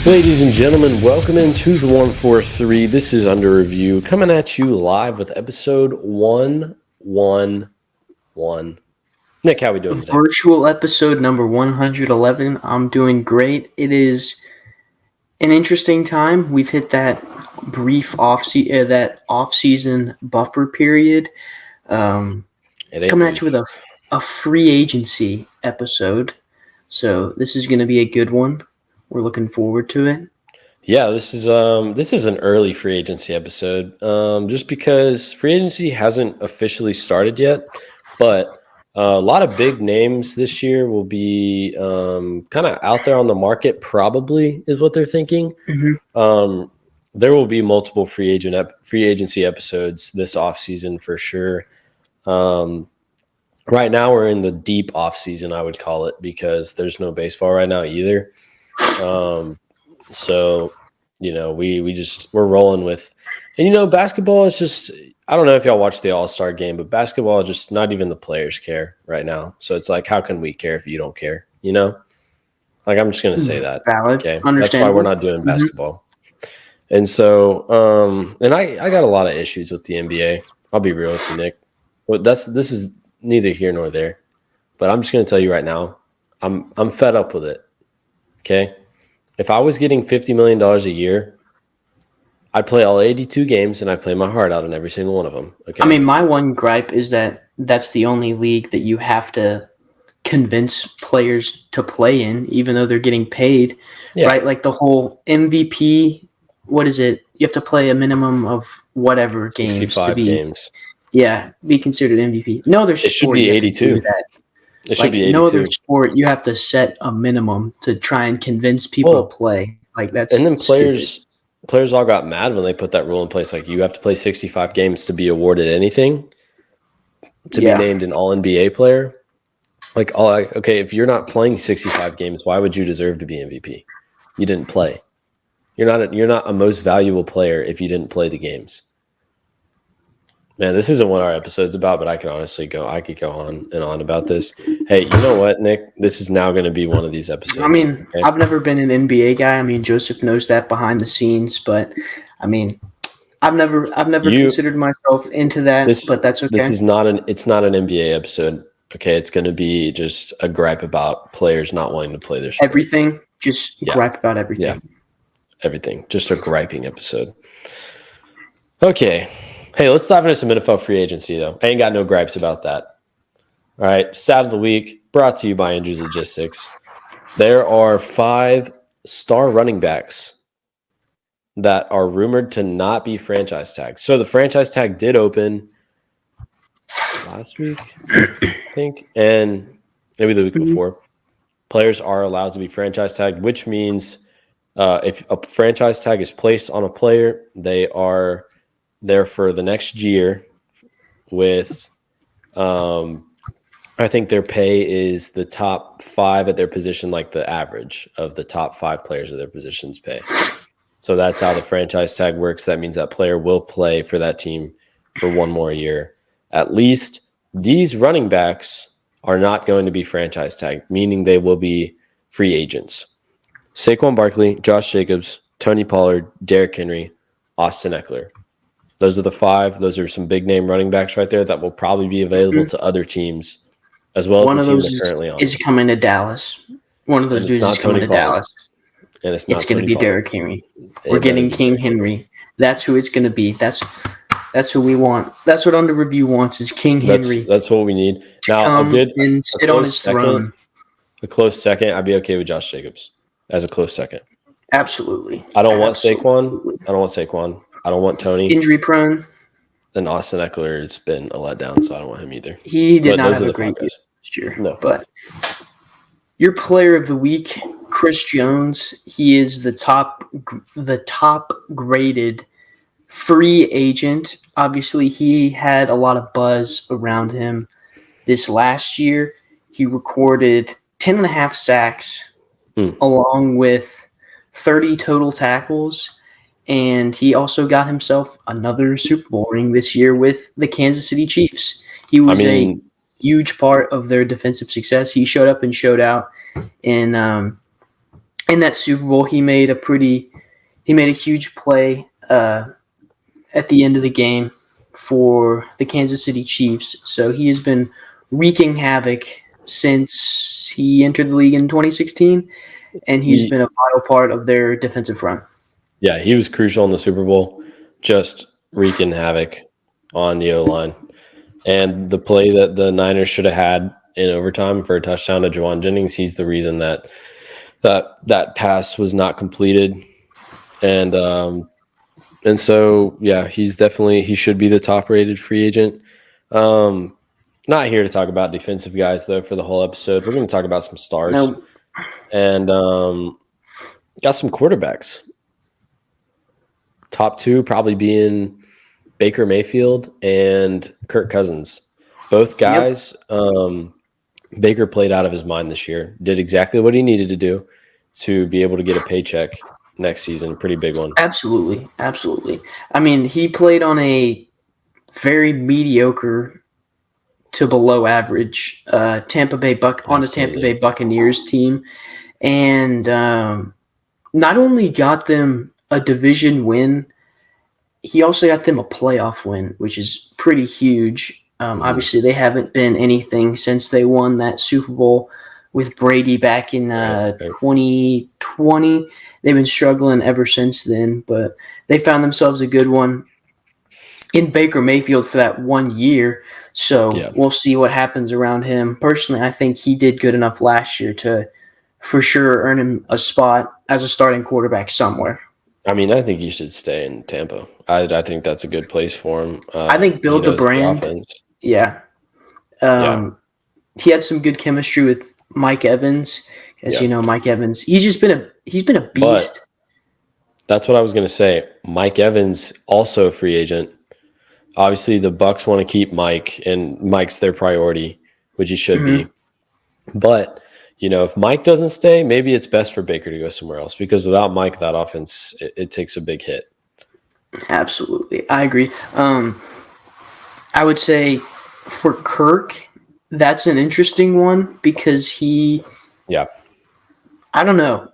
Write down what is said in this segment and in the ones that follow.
Ladies and gentlemen, welcome into the 143. This is Under Review, coming at you live with episode 111. Nick, how we doing today? Virtual episode number 111. I'm doing great. It is an interesting time. We've hit that brief off-season buffer period. Coming at you with a free agency episode. So this is going to be a good one. We're looking forward to it. Yeah, this is an early free agency episode, just because free agency hasn't officially started yet, but a lot of big names this year will be kind of out there on the market, probably is what they're thinking. Mm-hmm. There will be multiple free agency episodes this offseason for sure. Right now we're in the deep offseason, I would call it, because there's no baseball right now either. So, we're rolling with, and basketball is just, I don't know if y'all watched the All-Star game, but basketball, just not even the players care right now. So it's like, how can we care if you don't care? Like, I'm just going to say that. Valid. Okay. That's why we're not doing basketball. Mm-hmm. And so, and I got a lot of issues with the NBA. I'll be real with you, Nick. Well, this is neither here nor there, but I'm just going to tell you right now, I'm fed up with it. Okay. If I was getting $50 million a year, I'd play all 82 games and I'd play my heart out in every single one of them. Okay. I mean, my one gripe is that that's the only league that you have to convince players to play in, even though they're getting paid, right? Like the whole MVP, what is it? You have to play a minimum of whatever games 65 to be games. Yeah, be considered MVP. No other sport. It should be 82. It should be 82. No other sport, you have to set a minimum to try and convince people to play. Like that's and then stupid. Players all got mad when they put that rule in place. Like, you have to play 65 games to be awarded anything, to be named an All-NBA player. Like, okay, if you're not playing 65 games, why would you deserve to be MVP? You didn't play. You're not a most valuable player if you didn't play the games. Man, this isn't what our episode's about, but I could go on and on about this. Hey, you know what, Nick? This is now going to be one of these episodes. I mean, okay? I've never been an NBA guy. I mean, Joseph knows that behind the scenes, but I mean, I've never considered myself into that, but that's okay. It's not an NBA episode. Okay, it's going to be just a gripe about players not wanting to play their sport. Everything, just gripe about everything. Yeah, everything. Just a griping episode. Okay. Hey, let's dive into some NFL free agency, though. I ain't got no gripes about that. All right, stat of the week, brought to you by Andrews Logistics. There are 5 star running backs that are rumored to not be franchise tagged. So the franchise tag did open last week, I think, and maybe the week before. Players are allowed to be franchise tagged, which means if a franchise tag is placed on a player, they are there for the next year with I think their pay is the top 5 at their position, like the average of the top 5 players of their position's pay. So that's how the franchise tag works. That means that player will play for that team for one more year. At least these running backs are not going to be franchise tagged, meaning they will be free agents. Saquon Barkley, Josh Jacobs, Tony Pollard, Derrick Henry, Austin Eckler. Those are the 5. Those are some big name running backs right there that will probably be available to other teams, as well as the team they're currently on. Is coming to Dallas. One of those dudes is coming to Dallas. And it's going to be Derrick Henry. We're getting King Henry. That's who it's going to be. That's who we want. That's what Under Review wants is King Henry. That's what we need. Now, and sit on his throne. A close second, I'd be okay with Josh Jacobs as a close second. Absolutely. I don't want Saquon. I don't want Tony. Injury prone. And Austin Eckler, it's been a letdown, so I don't want him either. He did not have a great year this year. No. But your player of the week, Chris Jones, he is the top graded free agent. Obviously, he had a lot of buzz around him this last year. He recorded 10.5 sacks along with 30 total tackles. And he also got himself another Super Bowl ring this year with the Kansas City Chiefs. He was a huge part of their defensive success. He showed up and showed out in in that Super Bowl, he made a huge play at the end of the game for the Kansas City Chiefs. So he has been wreaking havoc since he entered the league in 2016, and he's been a vital part of their defensive front. Yeah, he was crucial in the Super Bowl, just wreaking havoc on the O-line. And the play that the Niners should have had in overtime for a touchdown to Juwan Jennings, he's the reason that pass was not completed. And so, yeah, he should be the top-rated free agent. Not here to talk about defensive guys, though, for the whole episode. We're going to talk about some stars. No. And got some quarterbacks. Top two probably being Baker Mayfield and Kirk Cousins. Both guys, Baker played out of his mind this year. Did exactly what he needed to do to be able to get a paycheck next season. Pretty big one. Absolutely. I mean, he played on a very mediocre to below average Tampa Bay Buccaneers team, and not only got them a division win, he also got them a playoff win, which is pretty huge. Obviously, they haven't been anything since they won that Super Bowl with Brady back in 2020. They've been struggling ever since then, but they found themselves a good one in Baker Mayfield for that 1 year. So we'll see what happens around him. Personally, I think he did good enough last year to for sure earn him a spot as a starting quarterback somewhere. I mean, I think he should stay in Tampa. I think that's a good place for him. I think build a brand. Yeah. He had some good chemistry with Mike Evans. As you know, Mike Evans, he's been a beast. But that's what I was going to say. Mike Evans, also a free agent. Obviously, the Bucs want to keep Mike, and Mike's their priority, which he should be. But, if Mike doesn't stay, maybe it's best for Baker to go somewhere else, because without Mike, that offense, it takes a big hit. Absolutely. I agree. I would say for Kirk, that's an interesting one because I don't know.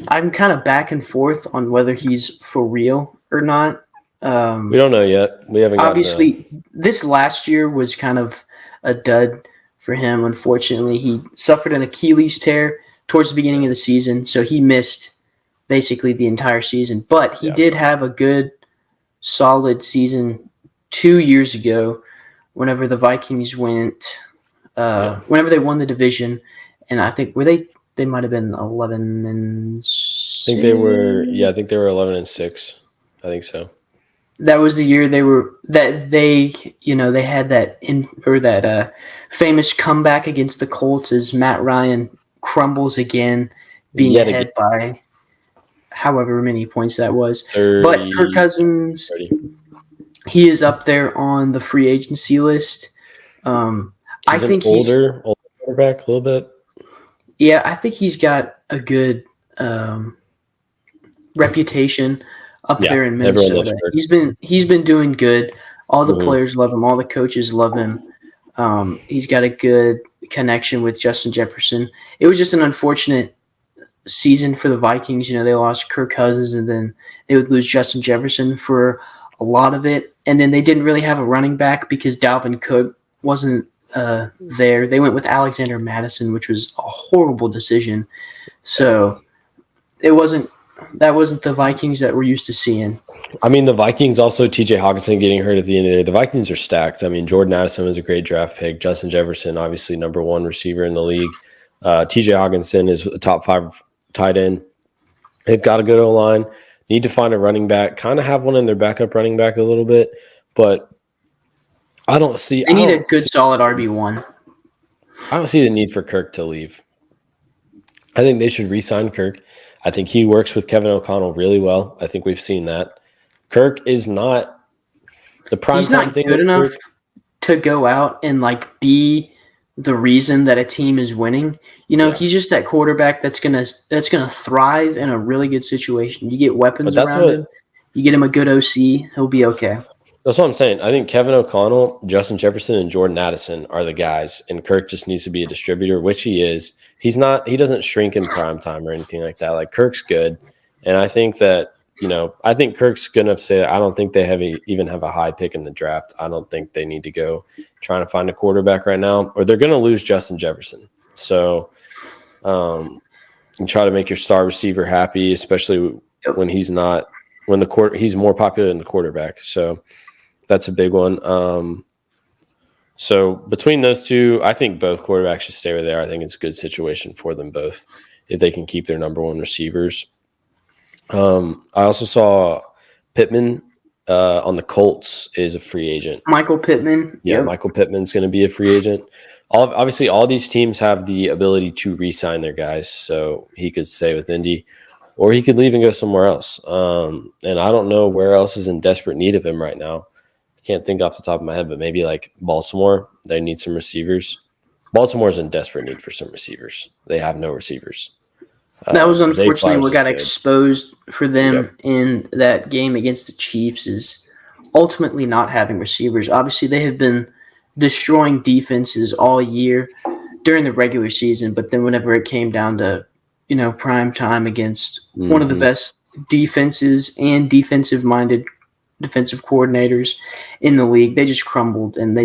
I'm kind of back and forth on whether he's for real or not. We don't know yet. We haven't. Obviously, this last year was kind of a dud for him. Unfortunately, he suffered an Achilles tear towards the beginning of the season, so he missed basically the entire season. But he did have a good, solid season 2 years ago, whenever the Vikings went, whenever they won the division, and I think they might have been 11-6. I think they were. Yeah, I think they were 11-6. I think so. That was the year they had that famous comeback against the Colts as Matt Ryan crumbles again, being ahead by however many points that was. 30, but Kirk Cousins, 30. He is up there on the free agency list. I think he's older quarterback a little bit. Yeah, I think he's got a good reputation up there in Minnesota. He's been doing good. All the players love him. All the coaches love him. He's got a good connection with Justin Jefferson. It was just an unfortunate season for the Vikings. They lost Kirk Cousins, and then they would lose Justin Jefferson for a lot of it. And then they didn't really have a running back because Dalvin Cook wasn't there. They went with Alexander Madison, which was a horrible decision. So that wasn't the Vikings that we're used to seeing. I mean, the Vikings also, TJ Hawkinson getting hurt at the end of the day. The Vikings are stacked. I mean, Jordan Addison was a great draft pick. Justin Jefferson, obviously number one receiver in the league. TJ Hawkinson is a top 5 tight end. They've got a good O-line. Need to find a running back. Kind of have one in their backup running back a little bit, but I don't see. They need a good, solid RB1. I don't see the need for Kirk to leave. I think they should re-sign Kirk. I think he works with Kevin O'Connell really well. I think we've seen that. Kirk is not the prime He's time not thing. Good enough to go out and be the reason that a team is winning. He's just that quarterback that's gonna thrive in a really good situation. You get weapons around him. You get him a good OC, he'll be okay. That's what I'm saying. I think Kevin O'Connell, Justin Jefferson, and Jordan Addison are the guys, and Kirk just needs to be a distributor, which he is. He's not. He doesn't shrink in prime time or anything like that. Like Kirk's good, and I think that I think Kirk's gonna say I don't think they even have a high pick in the draft. I don't think they need to go trying to find a quarterback right now, or they're gonna lose Justin Jefferson. So, and try to make your star receiver happy, especially when he's not he's more popular than the quarterback. So. That's a big one. So between those two, I think both quarterbacks should stay where they are. I think it's a good situation for them both if they can keep their number one receivers. I also saw Pittman on the Colts is a free agent. Michael Pittman. Yeah, yep. Michael Pittman's going to be a free agent. Obviously, all these teams have the ability to re-sign their guys, so he could stay with Indy. Or he could leave and go somewhere else. And I don't know where else is in desperate need of him right now. Can't think off the top of my head, but maybe like Baltimore, they need some receivers. Baltimore's in desperate need for some receivers. They have no receivers. That was unfortunately what got exposed for them in that game against the Chiefs is ultimately not having receivers. Obviously, they have been destroying defenses all year during the regular season, but then whenever it came down to, prime time against one of the best defenses and defensive-minded defensive coordinators in the league, they just crumbled, and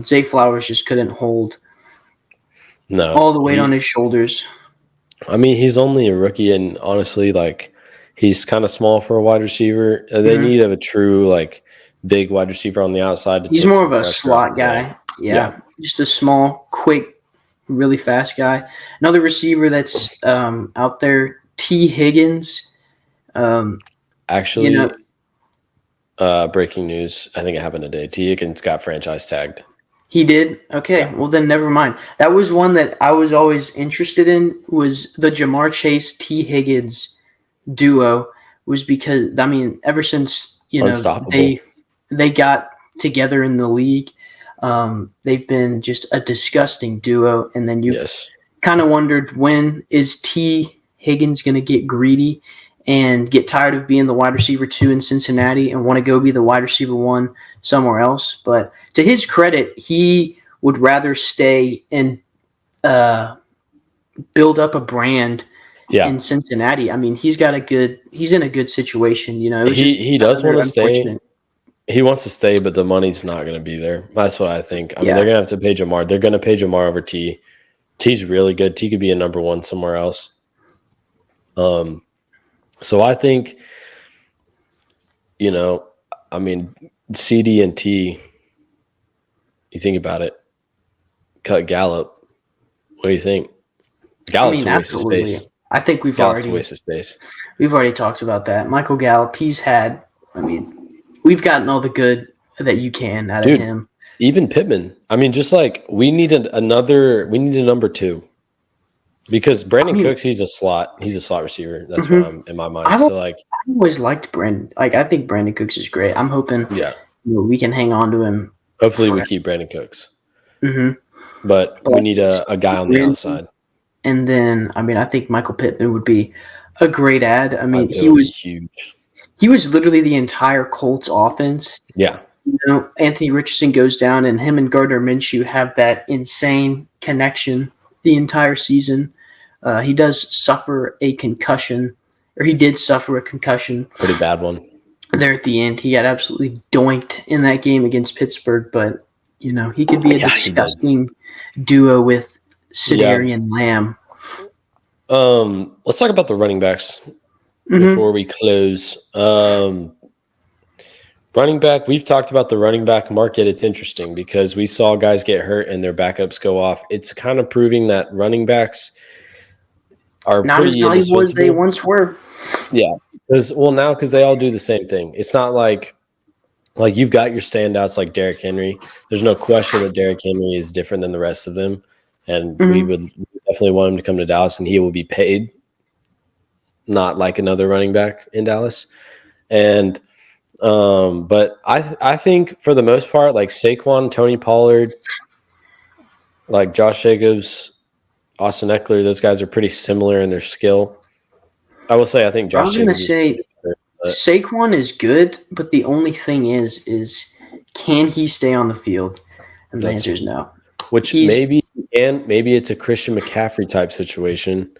Zay Flowers just couldn't hold all the weight on his shoulders. I mean, he's only a rookie, and honestly, he's kind of small for a wide receiver. They need a true big wide receiver on the outside. He's more of a slot guy. Yeah, just a small, quick, really fast guy. Another receiver that's out there, T. Higgins. Actually, breaking news. I think it happened today. T. Higgins got franchise tagged. He did? Okay, well then never mind. That was one that I was always interested in, was the Jamar Chase, T. Higgins duo, was because, ever since, they got together in the league, they've been just a disgusting duo. And then you've kind of wondered, when is T. Higgins going to get greedy and get tired of being the wide receiver 2 in Cincinnati and want to go be the wide receiver 1 somewhere else? But to his credit, he would rather stay and build up a brand in Cincinnati. He's in a good situation. He does want to stay. He wants to stay, but the money's not going to be there. That's what I think. They're going to have to pay Jamar. They're going to pay Jamar over T. T's really good. T could be a number 1 somewhere else. So I think, CD and T, you think about it, cut Gallup. What do you think? Gallup's a waste of space. I think we've already talked about that. Michael Gallup, we've gotten all the good that you can out of him. Even Pittman. We need a number 2. Because Brandon Cooks, he's a slot receiver. That's what I'm in my mind. I've always liked Brandon. I think Brandon Cooks is great. I'm hoping we can hang on to him. Hopefully we keep Brandon Cooks. Mm-hmm. But we need a guy on the outside. And then, I think Michael Pittman would be a great add. He was huge. He was literally the entire Colts offense. Yeah. Anthony Richardson goes down, and him and Gardner Minshew have that insane connection the entire season. He does suffer a concussion, or he did suffer a concussion. Pretty bad one. There at the end, he got absolutely doinked in that game against Pittsburgh, but he could be a disgusting duo with Sidarian Lamb. Let's talk about the running backs before we close. Running back, we've talked about the running back market. It's interesting because we saw guys get hurt and their backups go off. It's kind of proving that running backs are not as valuable as they once were. Yeah, because they all do the same thing. It's not like you've got your standouts like Derrick Henry. There's no question that Derrick Henry is different than the rest of them, and we would definitely want him to come to Dallas, and he will be paid, not like another running back in Dallas. And but I think for the most part, like Saquon, Tony Pollard, like Josh Jacobs, Austin Eckler, those guys are pretty similar in their skill. I will say I think Josh Jacobs is Saquon is good, but the only thing is can he stay on the field? And the answer is no. Which maybe it's a Christian McCaffrey type situation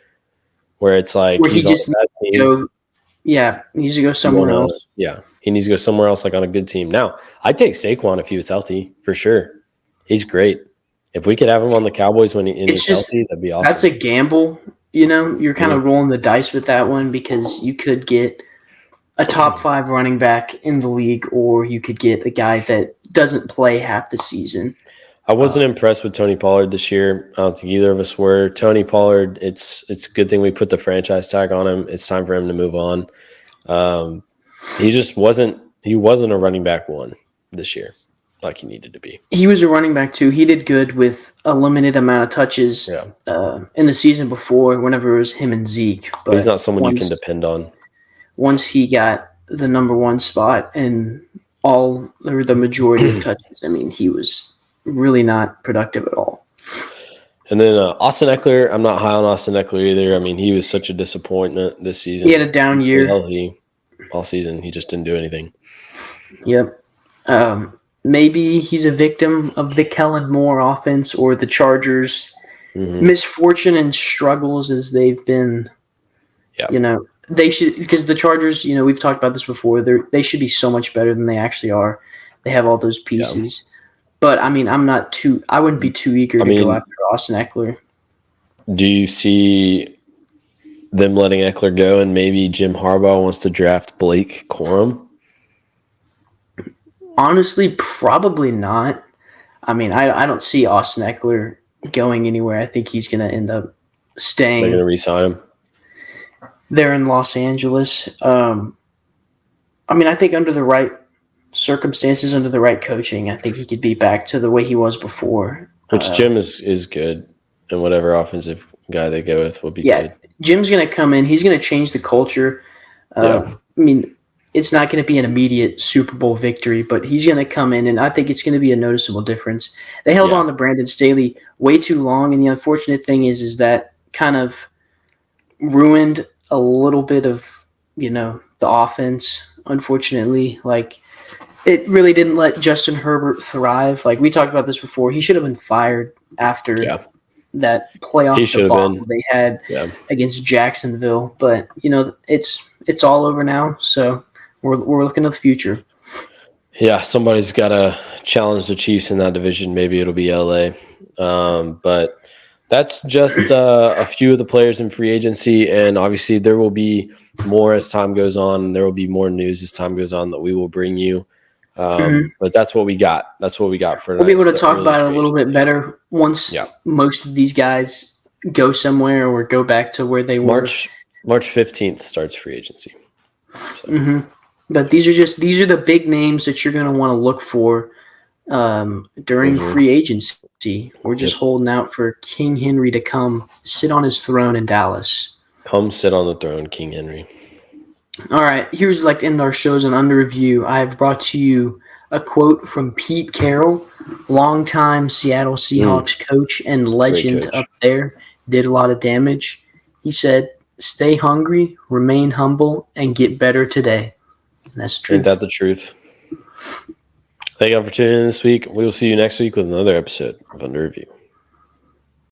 where it's like where he he's on just that needs team. to go. Yeah, he needs to go somewhere else. Yeah, he needs to go somewhere else, like on a good team. Now, I'd take Saquon if he was healthy for sure. He's great. If we could have him on the Cowboys when he's healthy, that'd be awesome. That's a gamble. You're kind of rolling the dice with that one because you could get a top 5 running back in the league, or you could get a guy that doesn't play half the season. I wasn't impressed with Tony Pollard this year. I don't think either of us were. Tony Pollard, it's a good thing we put the franchise tag on him. It's time for him to move on. He just wasn't a running back one this year like he needed to be. He was a running back too. He did good with a limited amount of touches in the season before whenever it was him and Zeke. But he's not someone you can depend on. Once he got the number 1 spot and the majority of touches, I mean, he was really not productive at all. And then Austin Eckler, I'm not high on Austin Eckler either. I mean, he was such a disappointment this season. He had a down year. Healthy all season. He just didn't do anything. Yep. Maybe he's a victim of the Kellen Moore offense or the Chargers' misfortune and struggles as they've been. Yeah. They should, because the Chargers, we've talked about this before. They should be so much better than they actually are. They have all those pieces. Yeah. But I mean, I wouldn't be too eager to go after Austin Eckler. Do you see them letting Eckler go and maybe Jim Harbaugh wants to draft Blake Corum? Honestly, probably not. I mean, I don't see Austin Eckler going anywhere. I think he's going to end up staying. They're going to re-sign him. They're in Los Angeles. I mean, I think under the right circumstances, under the right coaching, I think he could be back to the way he was before. Which Jim is good, and whatever offensive guy they go with will be good. Jim's going to come in. He's going to change the culture. I mean, it's not going to be an immediate Super Bowl victory, but he's going to come in, and I think it's going to be a noticeable difference. They held on to Brandon Staley way too long, and the unfortunate thing is that kind of ruined a little bit of, the offense, unfortunately. Like, it really didn't let Justin Herbert thrive. Like, we talked about this before. He should have been fired after that playoff debacle they had against Jacksonville. But, it's all over now, so we're looking to the future. Yeah, somebody's got to challenge the Chiefs in that division. Maybe it'll be LA. But that's just a few of the players in free agency, and obviously there will be more as time goes on. There will be more news as time goes on that we will bring you. But that's what we got. That's what we got for. We'll be able to talk about it a little bit better once most of these guys go somewhere or go back to where they were. March 15th starts free agency. So. But these are the big names that you're going to want to look for during free agency. We're just holding out for King Henry to come sit on his throne in Dallas. Come sit on the throne, King Henry. All right, here's like to end our shows on under review. I've brought to you a quote from Pete Carroll, longtime Seattle Seahawks coach and legend coach. up there. Did a lot of damage. He said, "Stay hungry, remain humble, and get better today." And that's the truth. Ain't that the truth? Thank you all for tuning in this week. We will see you next week with another episode of Under Review.